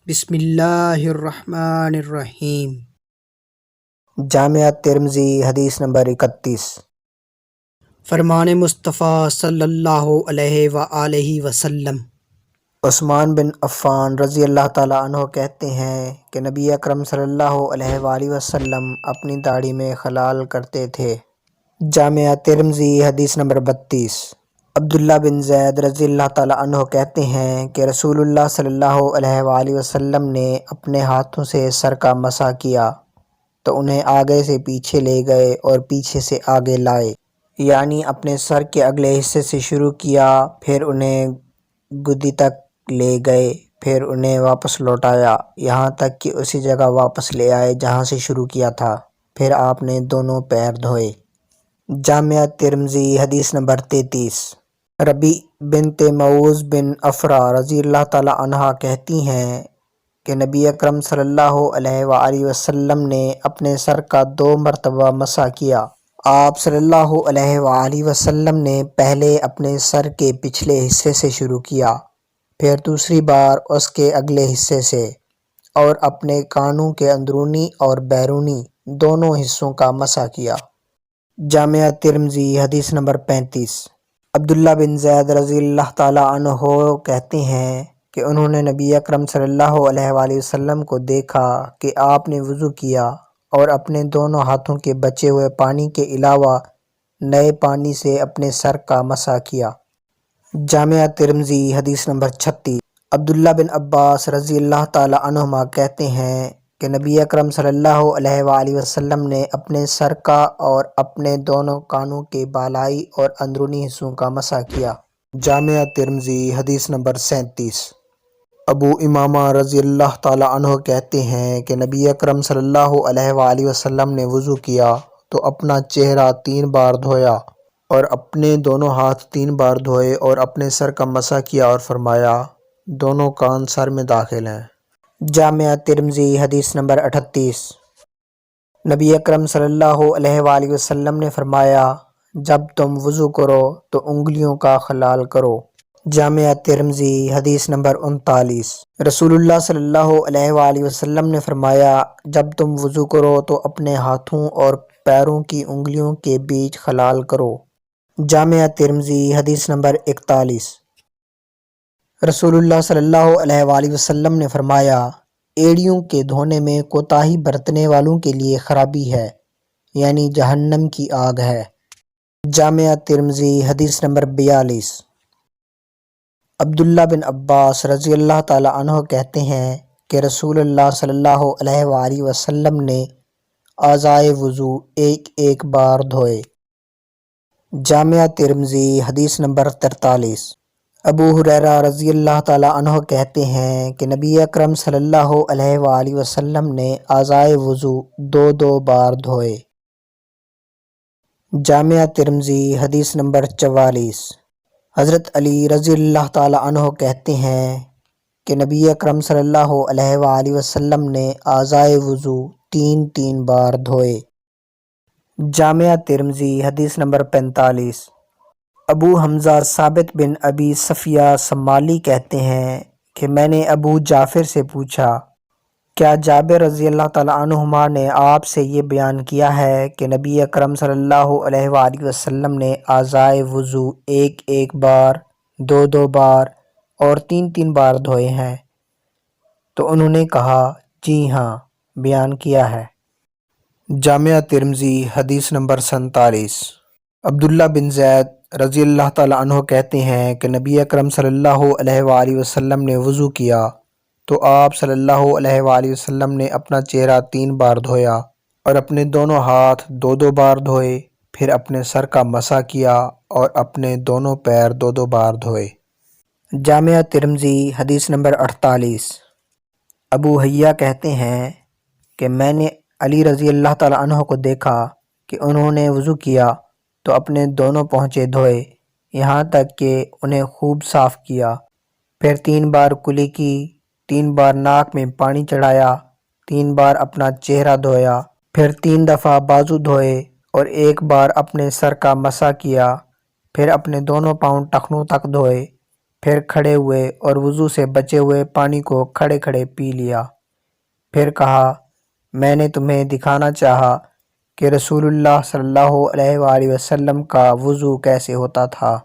بسم اللہ الرحمن الرحیم۔ جامعہ ترمذی حدیث نمبر 31۔ فرمان مصطفیٰ صلی اللہ علیہ وآلہ وسلم۔ عثمان بن عفان رضی اللہ تعالیٰ عنہ کہتے ہیں کہ نبی اکرم صلی اللہ علیہ وآلہ وسلم اپنی داڑھی میں خلال کرتے تھے۔ جامعہ ترمذی حدیث نمبر 32۔ عبداللہ بن زید رضی اللہ تعالیٰ عنہ کہتے ہیں کہ رسول اللہ صلی اللہ علیہ وآلہ وسلم نے اپنے ہاتھوں سے سر کا مسح کیا تو انہیں آگے سے پیچھے لے گئے اور پیچھے سے آگے لائے، یعنی اپنے سر کے اگلے حصے سے شروع کیا، پھر انہیں گدی تک لے گئے، پھر انہیں واپس لوٹایا یہاں تک کہ اسی جگہ واپس لے آئے جہاں سے شروع کیا تھا، پھر آپ نے دونوں پیر دھوئے۔ جامعہ ترمذی حدیث نمبر 33۔ ربیع بنت معوذ بن افرا رضی اللہ تعالیٰ عنہا کہتی ہیں کہ نبی اکرم صلی اللہ علیہ وآلہ وسلم نے اپنے سر کا 2 مرتبہ مسح کیا۔ آپ صلی اللہ علیہ وآلہ وسلم نے پہلے اپنے سر کے پچھلے حصے سے شروع کیا، پھر دوسری بار اس کے اگلے حصے سے، اور اپنے کانوں کے اندرونی اور بیرونی دونوں حصوں کا مسح کیا۔ جامعہ ترمذی حدیث نمبر 35۔ عبداللہ بن زید رضی اللہ تعالیٰ عنہ کہتے ہیں کہ انہوں نے نبی اکرم صلی اللہ علیہ وآلہ وسلم کو دیکھا کہ آپ نے وضو کیا اور اپنے دونوں ہاتھوں کے بچے ہوئے پانی کے علاوہ نئے پانی سے اپنے سر کا مسح کیا۔ جامعہ ترمذی حدیث نمبر 36۔ عبداللہ بن عباس رضی اللہ تعالیٰ عنہما کہتے ہیں کہ نبی اکرم صلی اللہ علیہ وآلہ وسلم نے اپنے سر کا اور اپنے دونوں کانوں کے بالائی اور اندرونی حصوں کا مسح کیا۔ جامعہ ترمذی حدیث نمبر 37۔ ابو امامہ رضی اللہ تعالیٰ عنہ کہتے ہیں کہ نبی اکرم صلی اللہ علیہ وآلہ وسلم نے وضو کیا تو اپنا چہرہ 3 بار دھویا اور اپنے دونوں ہاتھ 3 بار دھوئے اور اپنے سر کا مسح کیا اور فرمایا دونوں کان سر میں داخل ہیں۔ جامعہ ترمذی حدیث نمبر 38۔ نبی اکرم صلی اللہ علیہ وآلہ وسلم نے فرمایا جب تم وضو کرو تو انگلیوں کا خلال کرو۔ جامعہ ترمذی حدیث نمبر 39۔ رسول اللہ صلی اللہ علیہ وآلہ وسلم نے فرمایا جب تم وضو کرو تو اپنے ہاتھوں اور پیروں کی انگلیوں کے بیچ خلال کرو۔ جامعہ ترمذی حدیث نمبر 41۔ رسول اللہ صلی اللہ علیہ وآلہ وسلم نے فرمایا ایڑیوں کے دھونے میں کوتاہی برتنے والوں کے لیے خرابی ہے، یعنی جہنم کی آگ ہے۔ جامعہ ترمذی حدیث نمبر 42۔ عبداللہ بن عباس رضی اللہ تعالیٰ عنہ کہتے ہیں کہ رسول اللہ صلی اللہ علیہ وآلہ وسلم نے اعضائے وضو ایک بار دھوئے۔ جامعہ ترمذی حدیث نمبر 43۔ ابو ہریرہ رضی اللہ تعالیٰ عنہ کہتے ہیں کہ نبی اکرم صلی اللہ علیہ وآلہ وسلم نے اعضائے وضو 2 بار دھوئے۔ جامعہ ترمذی حدیث نمبر 44۔ حضرت علی رضی اللہ تعالیٰ عنہ کہتے ہیں کہ نبی اکرم صلی اللہ علیہ وآلہ وسلم نے اعضائے وضو 3 بار دھوئے۔ جامعہ ترمذی حدیث نمبر 45۔ ابو حمزہ ثابت بن ابی صفیہ سمالی کہتے ہیں کہ میں نے ابو جعفر سے پوچھا کیا جابر رضی اللہ تعالیٰ عنہما نے آپ سے یہ بیان کیا ہے کہ نبی اکرم صلی اللہ علیہ وآلہ وسلم نے اعضائے وضو ایک بار، 2 بار اور 3 بار دھوئے ہیں؟ تو انہوں نے کہا جی ہاں، بیان کیا ہے۔ جامعہ ترمذی حدیث نمبر 47۔ عبداللہ بن زید رضی اللہ تعالیٰ عنہ کہتے ہیں کہ نبی اکرم صلی اللہ علیہ وآلہ وسلم نے وضو کیا تو آپ صلی اللہ علیہ وآلہ وسلم نے اپنا چہرہ 3 بار دھویا اور اپنے دونوں ہاتھ 2 بار دھوئے، پھر اپنے سر کا مسح کیا اور اپنے دونوں پیر 2 بار دھوئے۔ جامعہ ترمذی حدیث نمبر 48۔ ابو حیہ کہتے ہیں کہ میں نے علی رضی اللہ تعالیٰ عنہ کو دیکھا کہ انہوں نے وضو کیا تو اپنے دونوں پونچھے دھوئے یہاں تک کہ انہیں خوب صاف کیا، پھر 3 بار کلی کی، 3 بار ناک میں پانی چڑھایا، 3 بار اپنا چہرہ دھویا، پھر 3 دفعہ بازو دھوئے اور 1 بار اپنے سر کا مسح کیا، پھر اپنے دونوں پاؤں ٹخنوں تک دھوئے، پھر کھڑے ہوئے اور وضو سے بچے ہوئے پانی کو کھڑے کھڑے پی لیا۔ پھر کہا، میں نے تمہیں دکھانا چاہا کہ رسول اللہ صلی اللہ علیہ وآلہ وسلم کا وضو کیسے ہوتا تھا۔